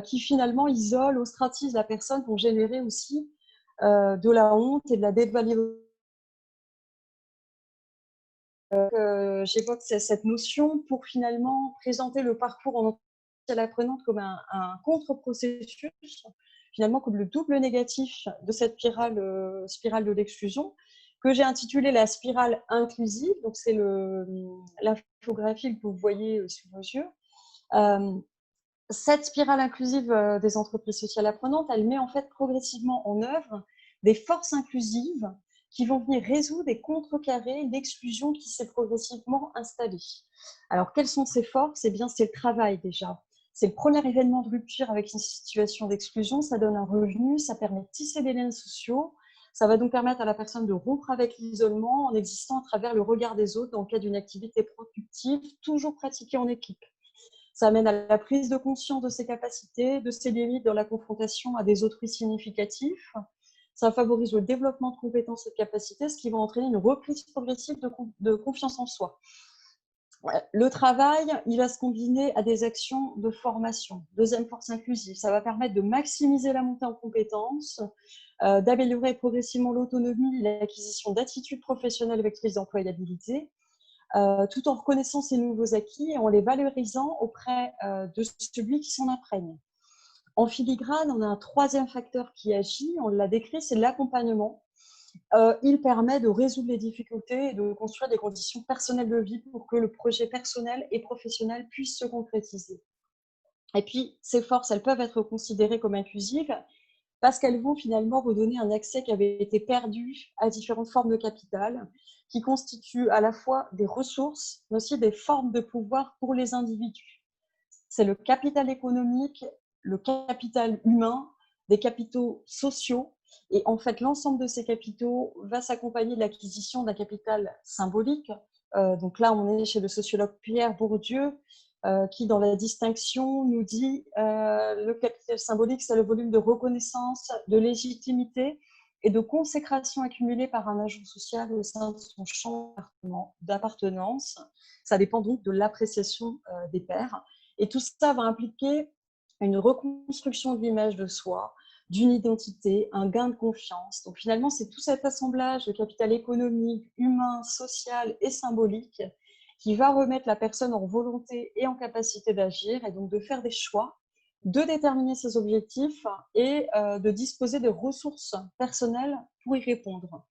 qui finalement isolent, ostratisent la personne, vont générer aussi de la honte et de la dévalorisation. J'évoque cette notion pour finalement présenter le parcours en à l'apprenante comme un contre-processus, finalement comme le double négatif de cette spirale de l'exclusion, que j'ai intitulée la spirale inclusive. Donc, c'est l'infographie que vous voyez sous vos yeux. Cette spirale inclusive des entreprises sociales apprenantes, elle met en fait progressivement en œuvre des forces inclusives qui vont venir résoudre et contrecarrer l'exclusion qui s'est progressivement installée. Alors, quelles sont ces forces? Eh bien, c'est le travail déjà. C'est le premier événement de rupture avec une situation d'exclusion. Ça donne un revenu, ça permet de tisser des liens sociaux. Ça va donc permettre à la personne de rompre avec l'isolement en existant à travers le regard des autres dans le cadre d'une activité productive, toujours pratiquée en équipe. Ça amène à la prise de conscience de ses capacités, de ses limites dans la confrontation à des autrui significatifs. Ça favorise le développement de compétences et de capacités, ce qui va entraîner une reprise progressive de confiance en soi. Le travail, il va se combiner à des actions de formation. Deuxième force inclusive, ça va permettre de maximiser la montée en compétences, d'améliorer progressivement l'autonomie et l'acquisition d'attitudes professionnelles vectrices d'employabilité, tout en reconnaissant ces nouveaux acquis et en les valorisant auprès de celui qui s'en imprègne. En filigrane, on a un troisième facteur qui agit, on l'a décrit, c'est l'accompagnement. Il permet de résoudre les difficultés et de construire des conditions personnelles de vie pour que le projet personnel et professionnel puisse se concrétiser. Et puis, ces forces, elles peuvent être considérées comme inclusives parce qu'elles vont finalement redonner un accès qui avait été perdu à différentes formes de capital, qui constituent à la fois des ressources, mais aussi des formes de pouvoir pour les individus. C'est le capital économique, le capital humain, des capitaux sociaux. Et en fait, l'ensemble de ces capitaux va s'accompagner de l'acquisition d'un capital symbolique. Donc là, on est chez le sociologue Pierre Bourdieu, qui, dans la distinction, nous dit le capital symbolique, c'est le volume de reconnaissance, de légitimité et de consécration accumulée par un agent social au sein de son champ d'appartenance. Ça dépend donc de l'appréciation des pairs. Et tout ça va impliquer une reconstruction de l'image de soi, d'une identité, un gain de confiance. Donc finalement, c'est tout cet assemblage de capital économique, humain, social et symbolique qui va remettre la personne en volonté et en capacité d'agir et donc de faire des choix, de déterminer ses objectifs et de disposer des ressources personnelles pour y répondre.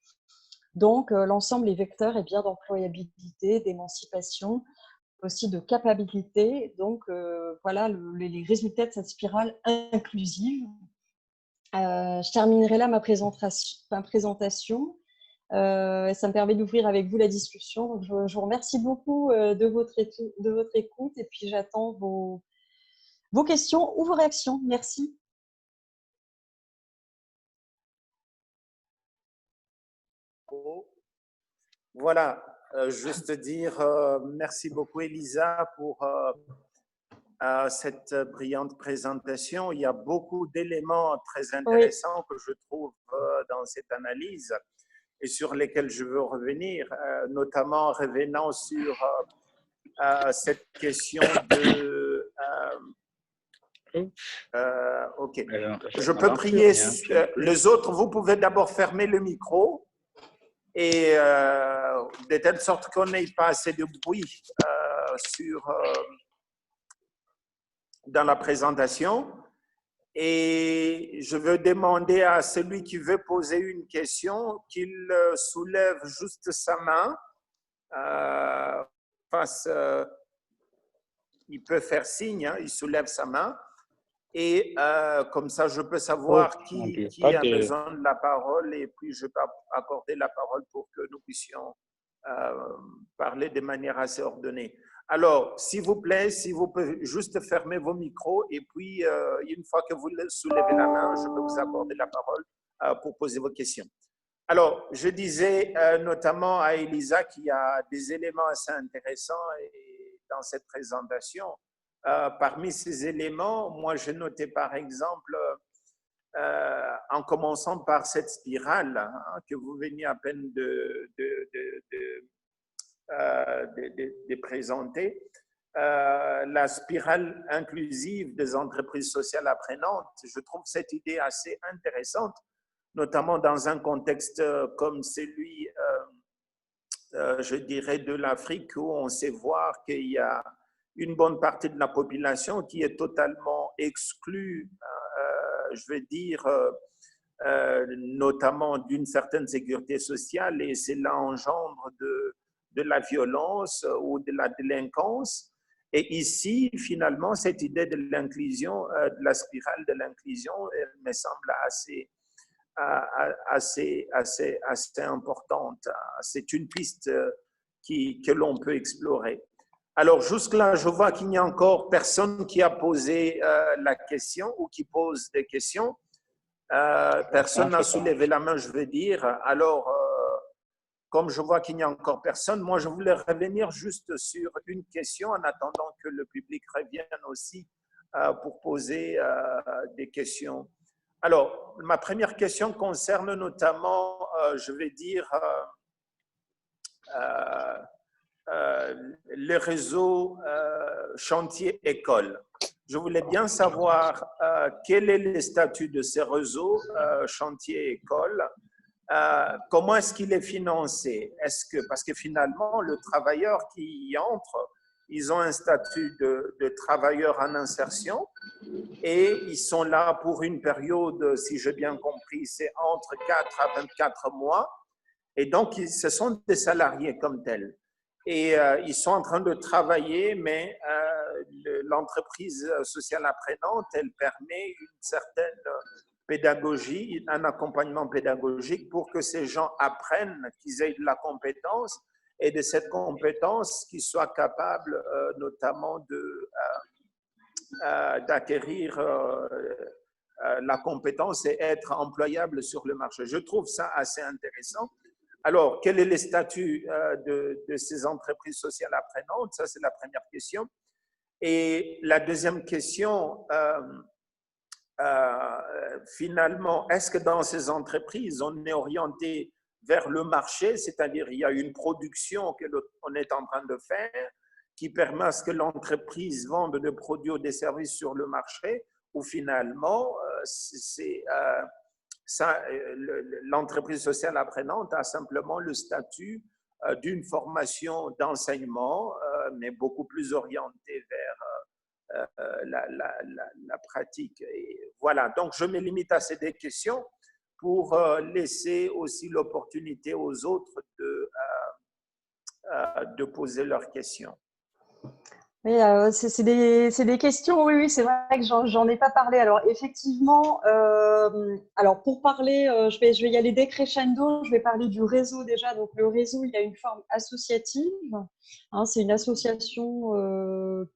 Donc, l'ensemble est vecteur d'employabilité, d'émancipation, aussi de capacité. Donc, voilà les résultats de cette spirale inclusive. Je terminerai là ma présentation. Ça me permet d'ouvrir avec vous la discussion. Donc, je vous remercie beaucoup de votre écoute et puis j'attends vos questions ou vos réactions. Merci. Voilà. juste dire merci beaucoup, Elisa, pour cette brillante présentation. Il y a beaucoup d'éléments très Oui, intéressants que je trouve dans cette analyse et sur lesquels je veux revenir, notamment en revenant sur cette question de… OK. Je peux prier les autres. Vous pouvez d'abord fermer le micro et de telle sorte qu'on n'ait pas assez de bruit dans la présentation. Et je veux demander à celui qui veut poser une question qu'il soulève juste sa main. Il peut faire signe, hein, il soulève sa main. Et comme ça, je peux savoir qui a besoin de la parole et puis je peux accorder la parole pour que nous puissions parler de manière assez ordonnée. Alors, s'il vous plaît, si vous pouvez juste fermer vos micros et puis une fois que vous soulevez la main, je peux vous accorder la parole pour poser vos questions. Alors, je disais notamment à Elisa qu'il y a des éléments assez intéressants dans cette présentation. Parmi ces éléments, moi, j'ai noté par exemple, en commençant par cette spirale hein, que vous veniez à peine de présenter, la spirale inclusive des entreprises sociales apprenantes. Je trouve cette idée assez intéressante, notamment dans un contexte comme celui, je dirais, de l'Afrique, où on sait voir qu'il y a une bonne partie de la population qui est totalement exclue, je veux dire, notamment d'une certaine sécurité sociale, et cela engendre de la violence ou de la délinquance. Et ici, finalement, cette idée de l'inclusion, de la spirale de l'inclusion, elle me semble assez importante. C'est une piste que l'on peut explorer. Alors, jusque-là, je vois qu'il n'y a encore personne qui a posé la question ou qui pose des questions. Personne n'a soulevé la main, je veux dire. Alors, comme je vois qu'il n'y a encore personne, moi, je voulais revenir juste sur une question en attendant que le public revienne aussi pour poser des questions. Alors, ma première question concerne notamment, je vais dire, le réseau chantier-école. Je voulais bien savoir quel est le statut de ces réseaux chantier-école. Comment est-ce qu'il est financé? Parce que finalement, le travailleur qui y entre, ils ont un statut de travailleur en insertion et ils sont là pour une période, si j'ai bien compris, c'est entre 4 à 24 mois. Et donc, ce sont des salariés comme tels. Et ils sont en train de travailler, mais l'entreprise sociale apprenante, elle permet une certaine pédagogie, un accompagnement pédagogique pour que ces gens apprennent, qu'ils aient de la compétence et de cette compétence qu'ils soient capables notamment d'acquérir la compétence et être employable sur le marché. Je trouve ça assez intéressant. Alors, quel est le statut de ces entreprises sociales apprenantes? Ça, c'est la première question. Et la deuxième question, finalement, est-ce que dans ces entreprises, on est orienté vers le marché, c'est-à-dire il y a une production qu'on est en train de faire qui permet à ce que l'entreprise vende des produits ou des services sur le marché, ou finalement, l'entreprise sociale apprenante a simplement le statut d'une formation d'enseignement, mais beaucoup plus orientée vers la pratique. Et voilà, donc je me limite à ces deux questions pour laisser aussi l'opportunité aux autres de poser leurs questions. Oui, c'est des questions, oui, oui, c'est vrai que j'en ai pas parlé. Alors, effectivement, alors pour parler, je vais y aller décrescendo, je vais parler du réseau déjà. Donc, le réseau, il a une forme associative. Hein, c'est une association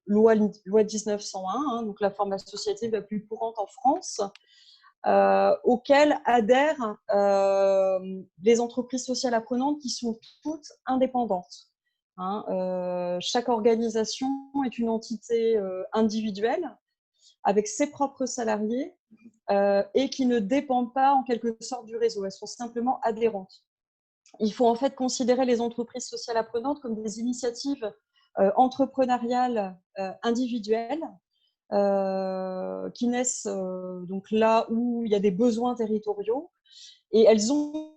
loi 1901, hein, donc la forme associative la plus courante en France. auxquelles adhèrent les entreprises sociales apprenantes qui sont toutes indépendantes. Chaque organisation est une entité individuelle avec ses propres salariés et qui ne dépendent pas en quelque sorte du réseau. Elles sont simplement adhérentes. Il faut en fait considérer les entreprises sociales apprenantes comme des initiatives entrepreneuriales individuelles qui naissent donc là où il y a des besoins territoriaux, et elles ont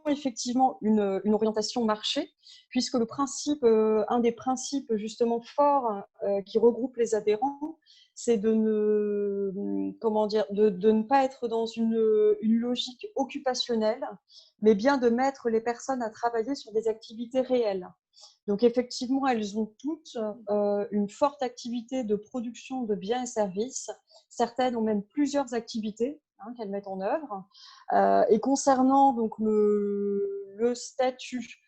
effectivement une orientation marché, puisque le principe, un des principes justement forts qui regroupe les adhérents, c'est de ne pas être dans une logique occupationnelle, mais bien de mettre les personnes à travailler sur des activités réelles. Donc effectivement, elles ont toutes une forte activité de production de biens et services. Certaines ont même plusieurs activités qu'elles mettent en œuvre. Et concernant donc le statut,